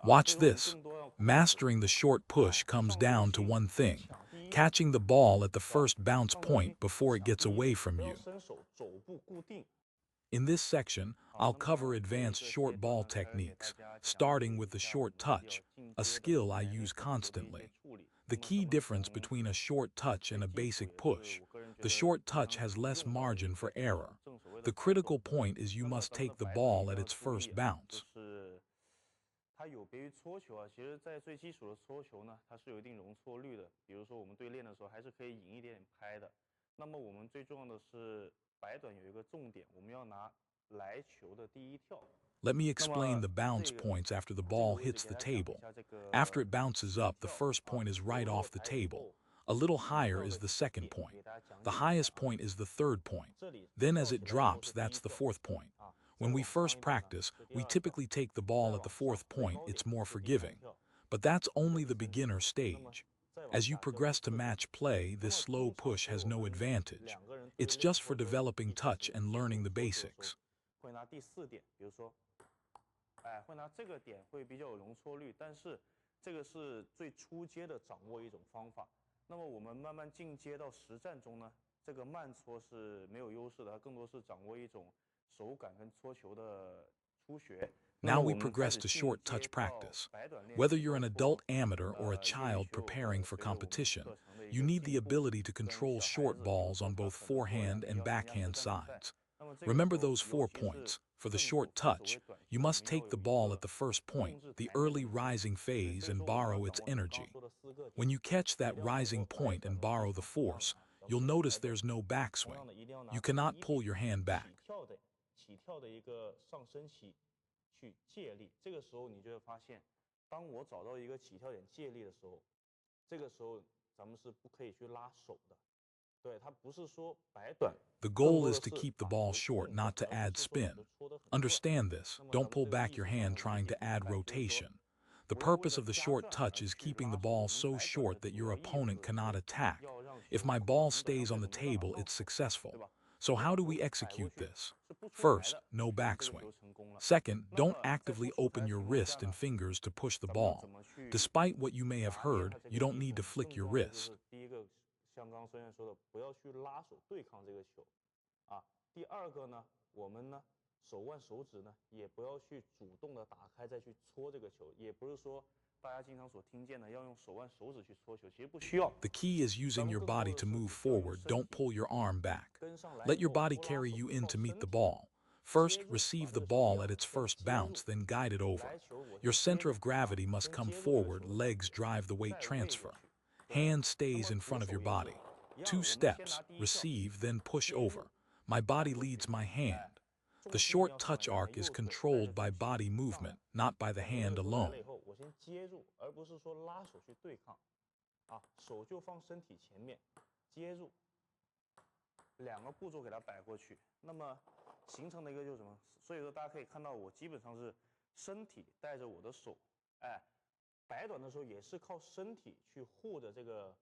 Watch this. Mastering the short push comes down to one thing: catching the ball at the first bounce point before it gets away from you. In this section, I'll cover advanced short ball techniques, starting with the short touch, a skill I use constantly. The key difference between a short touch and a basic push: the short touch has less margin for error. The critical point is you must take the ball at its first bounce. 它有别于搓球啊，其实在最基础的搓球呢，它是有一定容错率的。比如说我们对练的时候，还是可以引一点点拍的。那么我们最重要的是摆短有一个重点，我们要拿来球的第一跳。Let me explain the bounce points after the ball hits the table. After it bounces up, the first point is right off the table. A little higher is the second point. The highest point is the third point. Then as it drops, that's the fourth point. When we first practice, we typically take the ball at the fourth point. It's more forgiving. But that's only the beginner stage. As you progress to match play, this slow push has no advantage. It's just for developing touch and learning the basics. 会拿第四点，比如说，会拿这个点会比较有容错率，但是这个是最初阶的掌握一种方法。那么我们慢慢进阶到实战中呢，这个慢搓是没有优势的，它更多是掌握一种手感跟搓球的初学。Now we progress to short touch practice. Whether you're an adult amateur or a child preparing for competition, you need the ability to control short balls on both forehand and backhand sides. Remember those 4 points. For the short touch, you must take the ball at the first point, the early rising phase, and borrow its energy. When you catch that rising point and borrow the force, you'll notice there's no backswing. You cannot pull your hand back. 起跳的一个上升期去借力，这个时候你就会发现，当我找到一个起跳点借力的时候，这个时候咱们是不可以去拉手的。对，它不是说摆短。The goal is to keep the ball short, not to add spin. Understand this. Don't pull back your hand trying to add rotation. The purpose of the short touch is keeping the ball so short that your opponent cannot attack. If my ball stays on the table, it's successful. So how do we execute this? First, no backswing. Second, don't actively open your wrist and fingers to push the ball. Despite what you may have heard, you don't need to flick your wrist. 像刚刚孙燕说的，不要去拉手对抗这个球，第二个呢，我们呢手腕手指呢也不要去主动的打开再去搓这个球，也不是说大家经常所听见的要用手腕手指去搓球，其实不需要。The key is using your body to move forward. Don't pull your arm back. Let your body carry you in to meet the ball. First, receive the ball at its first bounce, then guide it over. Your center of gravity must come forward, legs drive the weight transfer. Hand stays in front of your body. 2 steps, receive, then push over. My body leads my hand. The short touch arc is controlled by body movement, not by the hand alone. 我先接住，而不是说拉手去对抗，手就放身体前面，接住，2个步骤给它摆过去，那么形成的一个就是什么？所以说大家可以看到，我基本上是身体带着我的手，摆短的时候也是靠身体去护着这个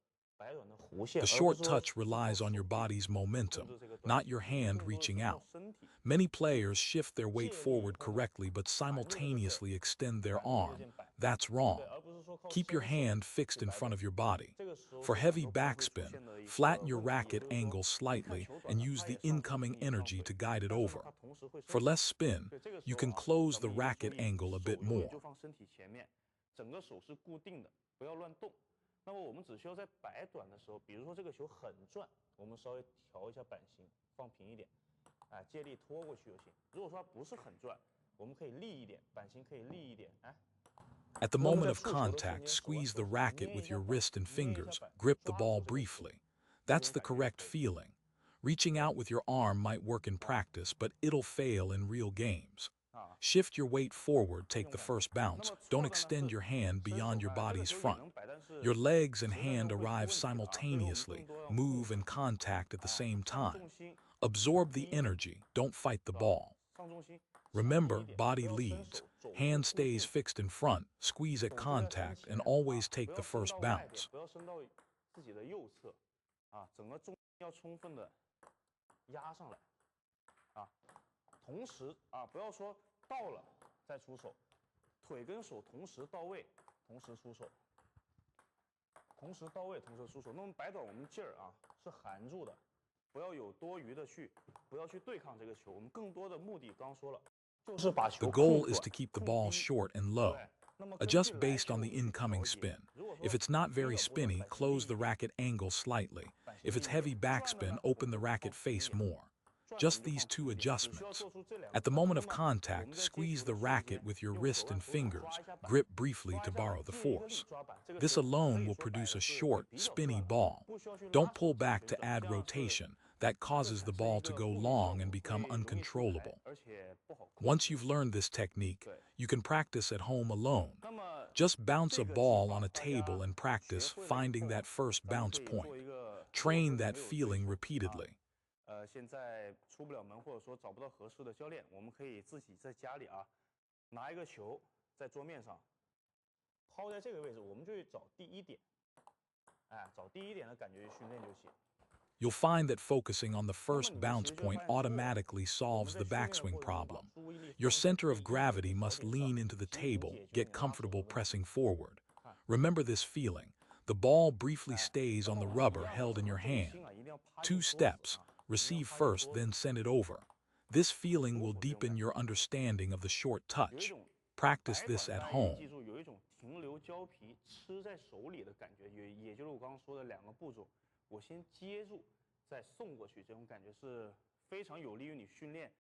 The short touch relies on your body's momentum, not your hand reaching out. Many players shift their weight forward correctly but simultaneously extend their arm. That's wrong. Keep your hand fixed in front of your body. For heavy backspin, flatten your racket angle slightly and use the incoming energy to guide it over. For less spin, you can close the racket angle a bit more. 整个手是固定的，不要乱动。那么我们只需要在摆短的时候，比如说这个球很转，我们稍微调一下板型，放平一点，借力拖过去就行。如果说它不是很转，我们可以立一点，板型可以立一点，At the moment of contact, squeeze the racket with your wrist and fingers, grip the ball briefly. That's the correct feeling. Reaching out with your arm might work in practice, but it'll fail in real games. Shift your weight forward, take the first bounce. Don't extend your hand beyond your body's front. Your legs and hand arrive simultaneously, move and contact at the same time. Absorb the energy, don't fight the ball. Remember, body leads. Hand stays fixed in front, squeeze at contact, and always take the first bounce. 不要伸到自己的右侧，整个重心要充分的压上来，同时不要说到了再出手，腿跟手同时到位，同时出手，同时到位，同时出手。那么摆短我们劲儿啊是含住的，不要有多余的不要去对抗这个球。我们更多的目的刚说了，就是把 The 球 goal 控 is 短 to keep the 控 ball 低。 short and low. 对，那么根据 Adjust 来 based 球 on 我 the 们去 incoming 调节。 spin. 如果 If 说 it's not 低 very 的部分 spinny, 摆型 close 低 the 一点， racket angle slightly. 版 型 If 硬 it's 一点， heavy 转的 backspin, 呢，我 open 们 the 就 racket 放平一 face 点， more. 转的我 Just 们就 these 放平 two 一点，只需要 adjustments. 做出这两个 At the 动作。 moment 那 of 么我 contact, 们在接 squeeze 球 the 的瞬 racket 间， with your 用手 wrist 腕 and 左手 fingers. 抓一下板， Grip briefly 抓 to 一下板， borrow the 借一个力 force. 抓板。这个 This 球可 alone 以 will 说摆 produce 的 a 是会 short, 比较 spinny 转， ball. 不需要去拉 Don't 手 pull 进行 back 旋 to 转， add 这样是 rotation. That 会 causes the 产生一 ball to 个 go 负面效 long 果， and 会 become 容易出台， uncontrollable. 而且不好控 Once 制。 you've learned this technique, 对， you can practice at home alone. 那么 Just bounce 这 a 个计 ball 划 on a 大 table 家 and 学 practice 会了以 finding 后啊， that first 咱们 bounce 可以做 point. 一个，如果 Train 说你 that 没有对 feeling 手啊， repeatedly. 现在出不了门，或者说找不到合适的教练，我们可以自己在家里啊，拿一个球在桌面上抛在这个位置，我们就去找第一点，哎，找第一点的感觉去训练就行。 You'll find that focusing on the 那么 first 你们其 bounce 实就会 point 发现之后， automatically 我们 solves 在 the 训练的 backswing 过程中把 problem. 注意力 Your 放在 center 第 of 一点 gravity 的条 must 点 lean 上， into the 集中 table, 解决 get 你拿手的 comfortable 问题。 pressing forward. 看， Remember this feeling. The ball briefly 哎， stays 那 on 么 the 我们一 rubber 样的， held 怎 in 么 your 这个 hand. 心啊，一定要趴 Two 进桌子 steps. 啊，一定要 Receive 趴进 first, 桌子， then send it over. This 很 feeling 舒 will 服这种 deepen 感 your 觉。 understanding of the short 有一 touch. 种 Practice 摆 this 短， at 大家一定记 home. 住，有一种停留胶皮吃在手里的感觉，也就是我刚刚说的两个步骤，我先接住，再送过去，这种感觉是非常有利于你训练